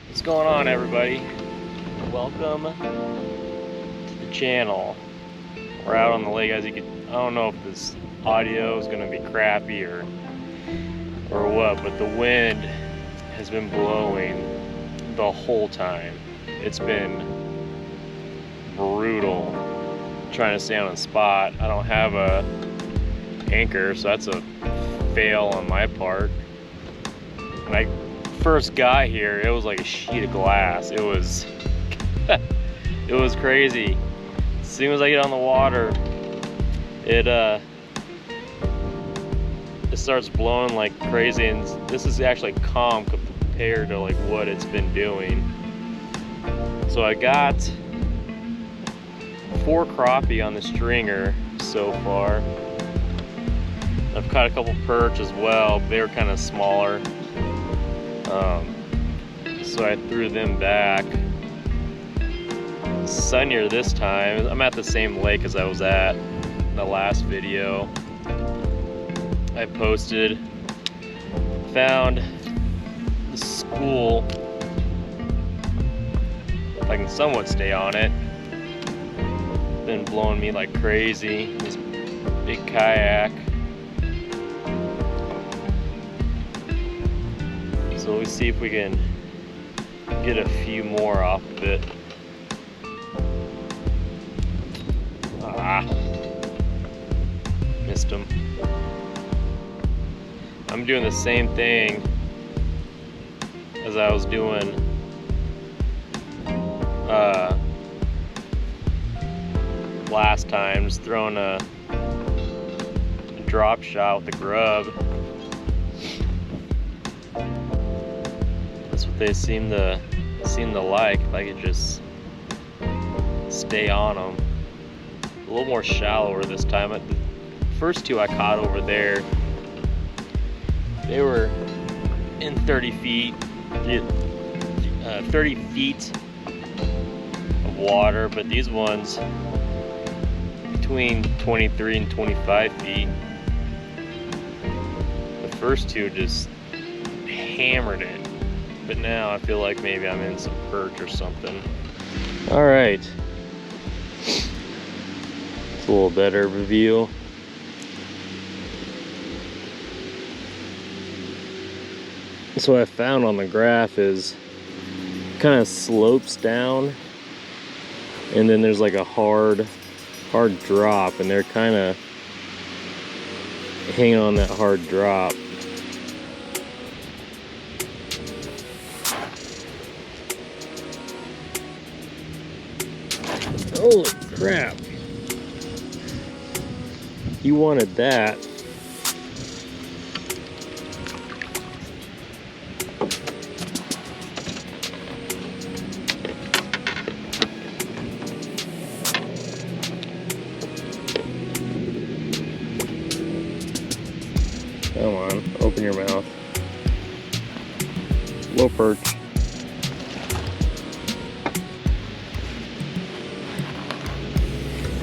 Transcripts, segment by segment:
What's going on, everybody? Welcome to the channel. We're out on the lake. As you can, I don't know if this audio is gonna be crappy or what, but the wind has been blowing the whole time. It's been brutal trying to stay on a spot. I don't have a anchor, so that's a fail on my part. When I first got here, it was like a sheet of glass. It was it was crazy. As soon as I get on the water, it starts blowing like crazy, and this is actually calm compared to like what it's been doing. So I got 4 crappie on the stringer so far. I've caught a couple perch as well. They were kind of smaller, so I threw them back. Sunnier this time. I'm at the same lake as I was at in the last video I posted. Found the school. If I can somewhat stay on it. Been blowing me like crazy. This big kayak. So we see if we can get a few more off of it. Missed him. I'm doing the same thing as I was doing last time, just throwing a drop shot with the grub. That's what they seem to like, if I could just stay on them. A little more shallower this time. The first 2 I caught over there, they were in 30 feet of water, but these ones between 23 and 25 feet. The first 2 just hammered it, but now I feel like maybe I'm in some perch or something. All right, it's a little better of a view. So what I found on the graph is kind of slopes down, and then there's like a hard drop, and they're kind of hanging on that hard drop. Holy crap. You wanted that. Come on, open your mouth. Low perch.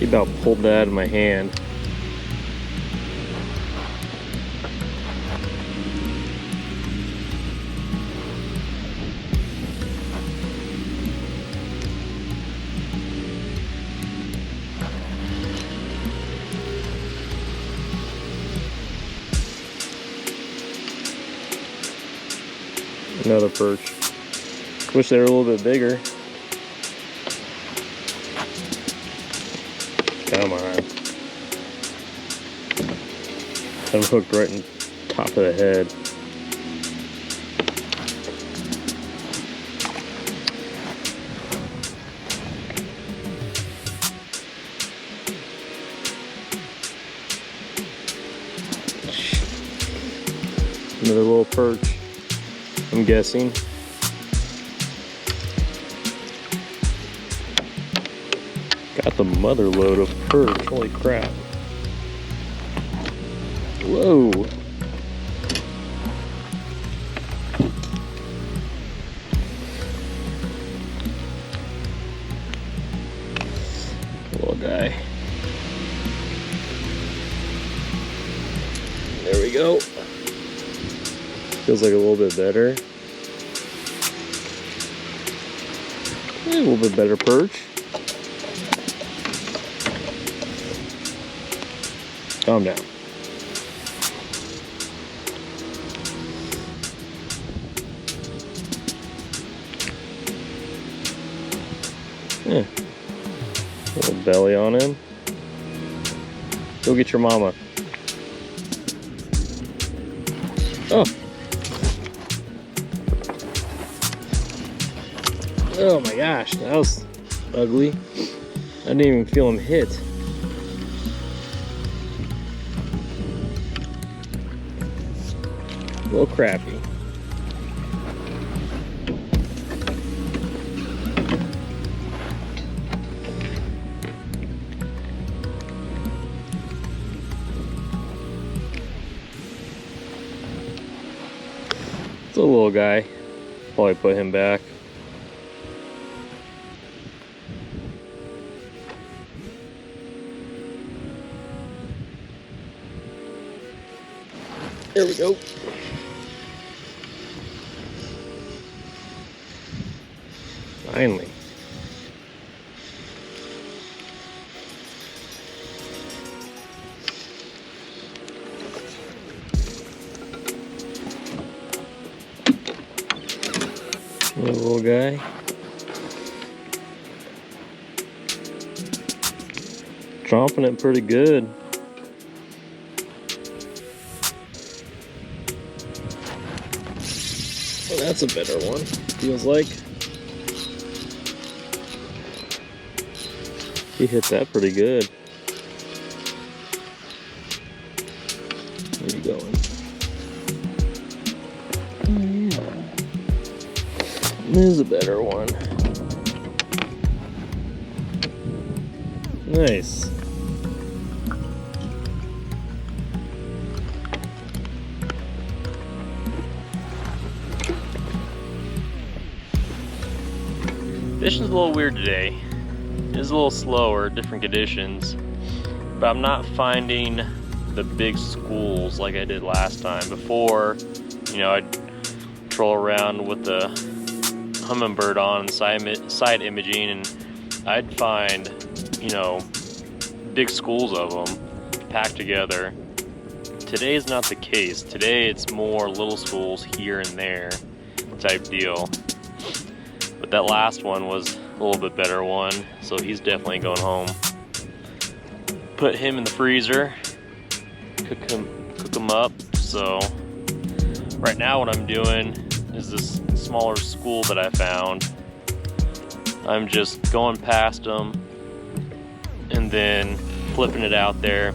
He about pulled that out of my hand. Another perch. Wish they were a little bit bigger. Come on. I'm hooked right in top of the head. Another little perch, I'm guessing. Got the mother load of perch, holy crap. Whoa. Little guy. There we go. Feels like a little bit better. A little bit better perch. Calm down. Yeah. Little belly on him. Go get your mama. Oh. Oh my gosh, that was ugly. I didn't even feel him hit. Little crappie. It's a little guy. Probably put him back. There we go. Finally. Little guy. Chomping it pretty good. Well, that's a better one, feels like. He hit that pretty good. Where are you going? This is a better one. Nice. Fishing's a little weird today. It's a little slower, different conditions, but I'm not finding the big schools like I did last time. Before, you know, I'd troll around with the hummingbird on side imaging, and I'd find, you know, big schools of them packed together. Today is not the case. Today it's more little schools here and there type deal. But that last one was a little bit better one, so he's definitely going home. Put him in the freezer, cook him up. So right now what I'm doing is this smaller school that I found. I'm just going past them and then flipping it out there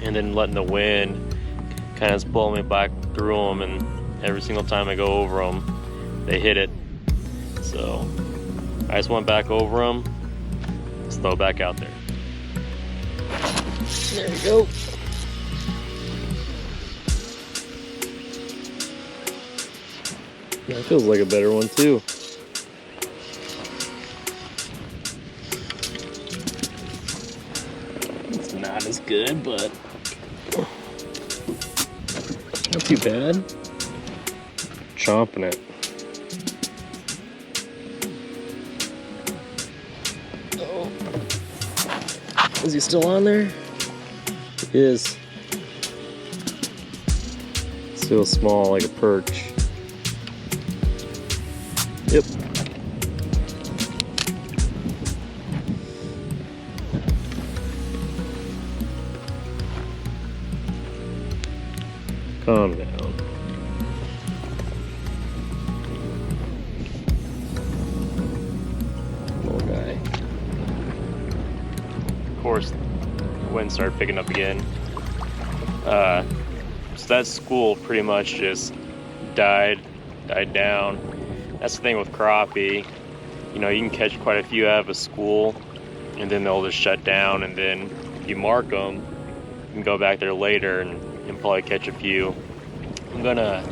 and then letting the wind kind of blow me back through them, and every single time I go over them, they hit it. So I just went back over them, let's throw it back out there. There we go. That feels like a better one too. It's not as good, but not too bad. Chomping it. Oh. Is he still on there? He is. Still small, like a perch. Yep. Calm down. Little guy. Of course, the wind started picking up again. So that school pretty much just died down. That's the thing with crappie. You know, you can catch quite a few out of a school, and then they'll just shut down, and then if you mark them, you can go back there later and probably catch a few. I'm gonna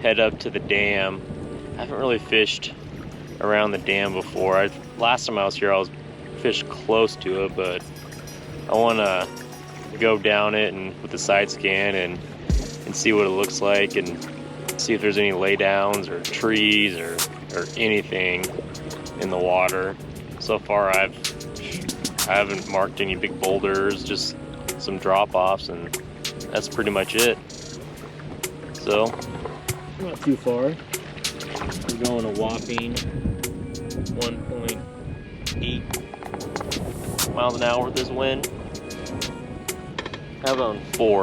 head up to the dam. I haven't really fished around the dam before. Last time I was here, I was fished close to it, but I wanna go down it and with the side scan and see what it looks like, and see if there's any laydowns or trees or anything. in the water. So far I haven't marked any big boulders, just some drop-offs, and that's pretty much it. So, not too far. We're going a whopping 1.8 miles an hour with this wind. How about 4?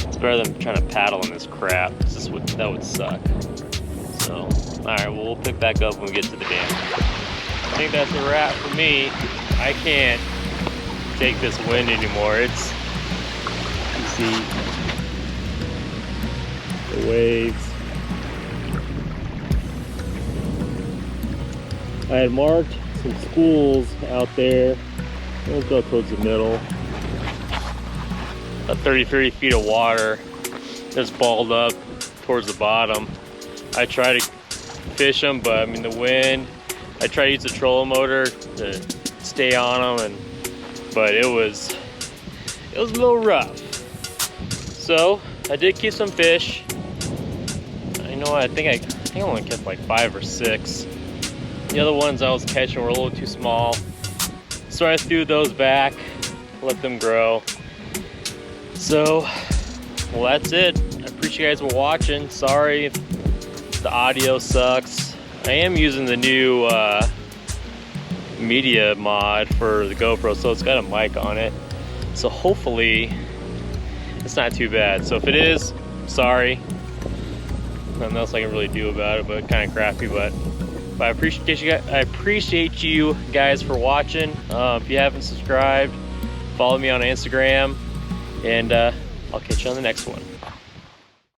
It's better than trying to paddle in this crap. That would suck. So, alright, well, we'll pick back up when we get to the dam. I think that's a wrap for me. I can't take this wind anymore. It's, you see the waves. I had marked some schools out there. We'll go towards the middle. About 30 feet of water just balled up towards the bottom. I try to fish them, but I mean the wind. I try to use the trolling motor to stay on them, but it was a little rough. So I did keep some fish. You know what? I think I only kept like 5 or 6. The other ones I was catching were a little too small, so I threw those back, let them grow. So, well, that's it. I appreciate you guys for watching. Sorry if the audio sucks. I am using the new media mod for the GoPro, so it's got a mic on it. So hopefully it's not too bad. So if it is, sorry. Nothing else I can really do about it, but kind of crappy. But I appreciate you guys for watching. If you haven't subscribed, follow me on Instagram, and I'll catch you on the next one.